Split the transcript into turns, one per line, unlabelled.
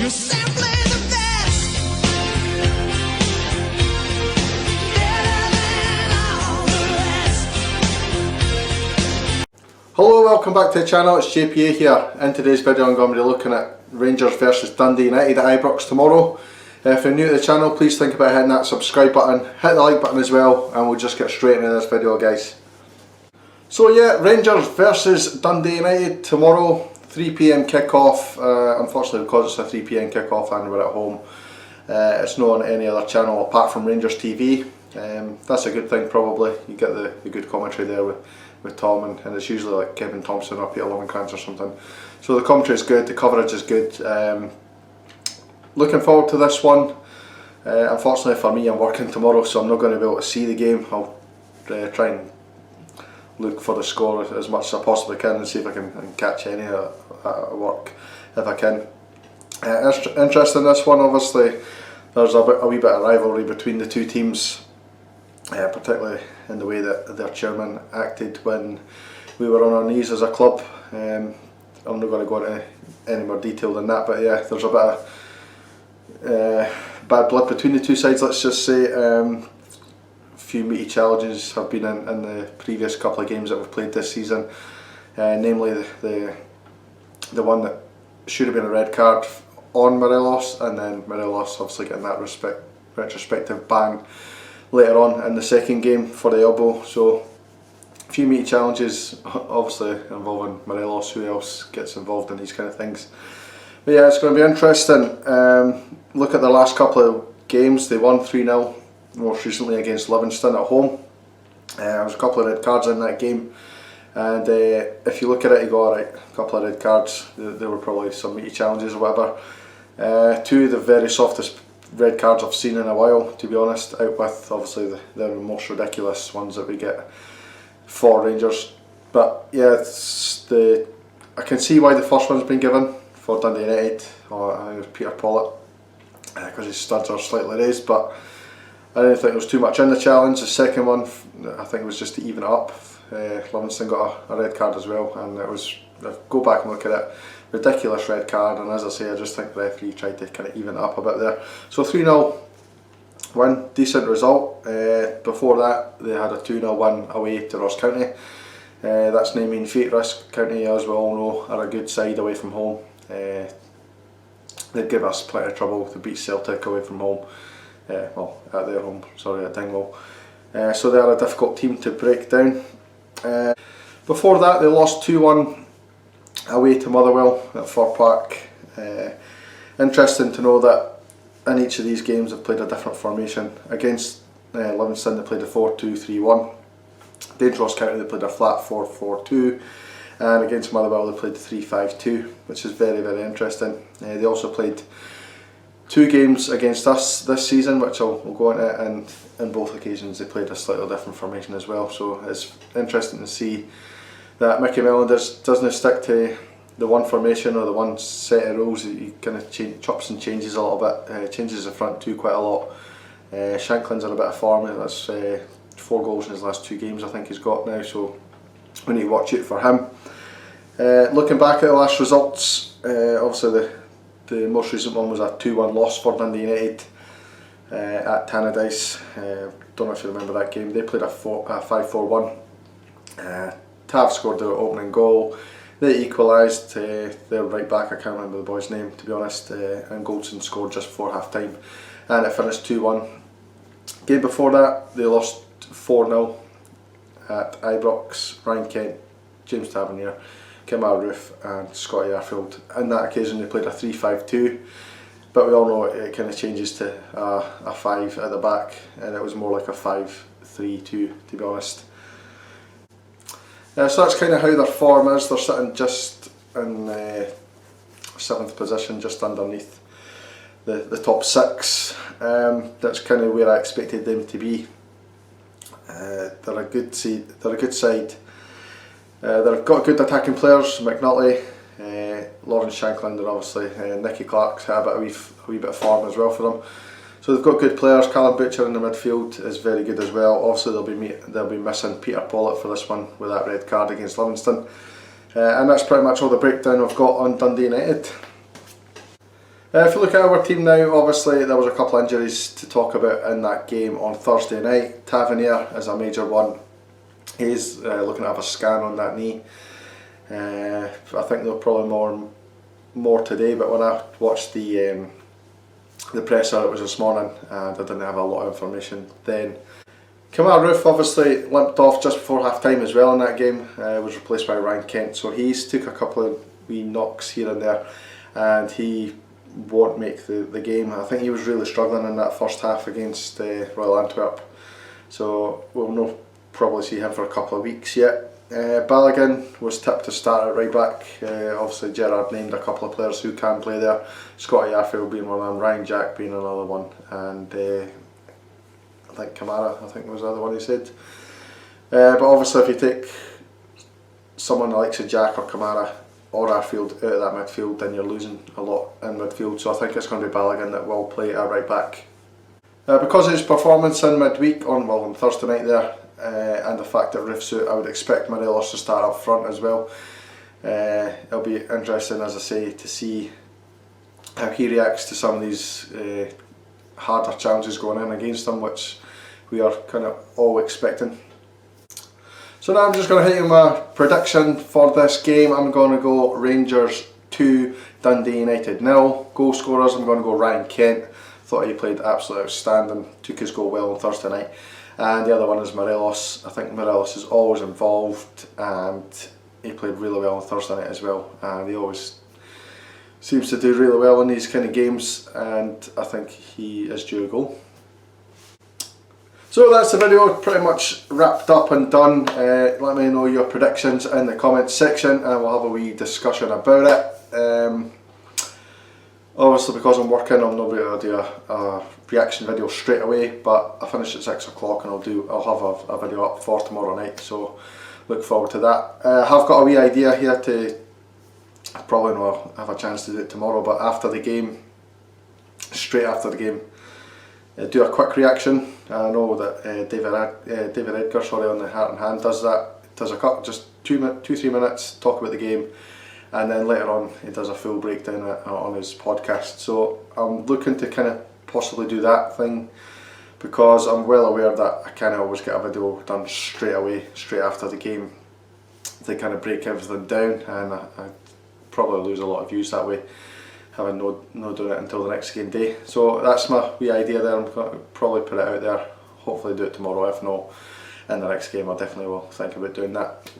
You're simply the best. Better than all the rest.
Hello, welcome back to the channel. It's JPA here. In today's video I'm going to be looking at Rangers versus Dundee United at Ibrox tomorrow. If you're new to the channel, please think about hitting that subscribe button, hit the like button as well, and we'll just get straight into this video, guys. So yeah, Rangers versus Dundee United tomorrow, 3 PM kick-off. Unfortunately, because it's a 3 PM kick-off and we're at home, it's not on any other channel apart from Rangers TV. That's a good thing, probably. You get the good commentary there with Tom, and it's usually like Kevin Thompson or Peter Lovenkrands or something. So the commentary is good, the coverage is good. Looking forward to this one. Unfortunately for me, I'm working tomorrow, so I'm not going to be able to see the game. I'll try and look for the score as much as I possibly can and see if I can catch any at work if I can. Interesting, this one, obviously there's a wee bit of rivalry between the two teams, particularly in the way that their chairman acted when we were on our knees as a club. I'm not going to go into any more detail than that, but yeah, there's a bit of bad blood between the two sides, let's just say. A few meaty challenges have been in the previous couple of games that we've played this season, namely the one that should have been a red card on Morelos, and then Morelos obviously getting that retrospective ban later on in the second game for the elbow. So a few meaty challenges, obviously involving Morelos. Who else gets involved in these kind of things? But yeah, it's going to be interesting. Look at the last couple of games. They won 3-0, most recently against Livingston at home. There was a couple of red cards in that game, and if you look at it, you go, alright, a couple of red cards. There were probably some meaty challenges or whatever. Two of the very softest red cards I've seen in a while, to be honest, out with obviously the most ridiculous ones that we get for Rangers. But yeah, I can see why the first one's been given for Dundee United, or I think it was Peter Pollitt, because his studs are slightly raised, but I didn't think there was too much in the challenge. The second one, I think it was just to even it up. Livingston got a red card as well, and it was, go back and look at it, ridiculous red card, and as I say, I just think the referee tried to kind of even it up a bit there. So 3-0 win, decent result. Before that, they had a 2-0 win away to Ross County. That's no mean feat. Ross County, as we all know, are a good side away from home. They'd give us plenty of trouble to beat Celtic away from home. Well, at their home, sorry, at Dingwall. So they are a difficult team to break down. Before that, they lost 2-1 away to Motherwell at Fir Park. Interesting to know that in each of these games they've played a different formation. Against Livingston they played a 4-2-3-1. Against Ross County they played a flat 4-4-2. And against Motherwell they played 3-5-2, which is very, very interesting. They also played 2 games against us this season, which we'll go into, and in both occasions they played a slightly different formation as well. So it's interesting to see that Mickey Mellon doesn't stick to the one formation or the one set of rules. He kind of chops and changes a little bit, changes the front two quite a lot. Shanklin's in a bit of form. That's 4 goals in his last 2 games I think he's got now, so we need to watch it for him. Looking back at the last results, obviously the most recent one was a 2-1 loss for Dundee United at Tannadice. Don't know if you remember that game. They played a 5-4-1. Tav scored the opening goal. They equalised. Their right back, I can't remember the boy's name to be honest, and Goldson scored just before half time, and it finished 2-1. Game before that they lost 4-0 at Ibrox. Ryan Kent, James Tavernier, Kemal Roof and Scotty Arfield. On that occasion they played a 3-5-2, but we all know it kind of changes to a 5 at the back, and it was more like a 5-3-2 to be honest. So that's kind of how their form is. They're sitting just in 7th position, just underneath the top 6. That's kind of where I expected them to be. They're a good side. They've got good attacking players, McNulty, Lawrence Shanklin, and obviously Nicky Clark's had a wee bit of form as well for them. So they've got good players. Callum Butcher in the midfield is very good as well. Obviously they'll be missing Peter Pollitt for this one with that red card against Livingston. And that's pretty much all the breakdown I've got on Dundee United. If you look at our team now, obviously there was a couple of injuries to talk about in that game on Thursday night. Tavernier is a major one. He's looking to have a scan on that knee. I think there'll probably more today, but when I watched the presser, it was this morning and I didn't have a lot of information then. Kamal Roof obviously limped off just before half time as well in that game. Was replaced by Ryan Kent, so he's took a couple of wee knocks here and there and he won't make the game. I think he was really struggling in that first half against Royal Antwerp, so we'll not probably see him for a couple of weeks yet. Balogun was tipped to start at right back. Obviously Gerrard named a couple of players who can play there, Scotty Arfield being one of them, Ryan Jack being another one, and I think Kamara was the other one he said. But obviously if you take someone like Jack or Kamara or Arfield out of that midfield, then you're losing a lot in midfield, so I think it's going to be Balogun that will play at right back. Because of his performance in midweek on Thursday night there, and the fact that Roof's out, I would expect Morelos to start up front as well. It'll be interesting, as I say, to see how he reacts to some of these harder challenges going in against him, which we are kind of all expecting. So now I'm just going to hit you with my prediction for this game. I'm going to go Rangers 2, Dundee United 0. Goal scorers, I'm going to go Ryan Kent. Thought he played absolutely outstanding, took his goal well on Thursday night. And the other one is Morelos. I think Morelos is always involved and he played really well on Thursday night as well. And he always seems to do really well in these kind of games, and I think he is due a goal. So that's the video pretty much wrapped up and done. Let me know your predictions in the comments section and we'll have a wee discussion about it. Obviously because I'm working, I'm not able to do a reaction video straight away, but I finish at 6 o'clock and I'll have a video up for tomorrow night, so look forward to that. I have got a wee idea here to, probably not have a chance to do it tomorrow, but after the game, straight after the game, do a quick reaction. I know that David Edgar, on the Heart and Hand does that. Does a cut, just 2-3 minutes, talk about the game, and then later on he does a full breakdown on his podcast. So I'm looking to kind of possibly do that thing, because I'm well aware that I can't always get a video done straight away, straight after the game, to kind of break everything down, and I probably lose a lot of views that way, having no doing it until the next game day. So that's my wee idea there. I'm going to probably put it out there, hopefully do it tomorrow. If not, in the next game I definitely will think about doing that.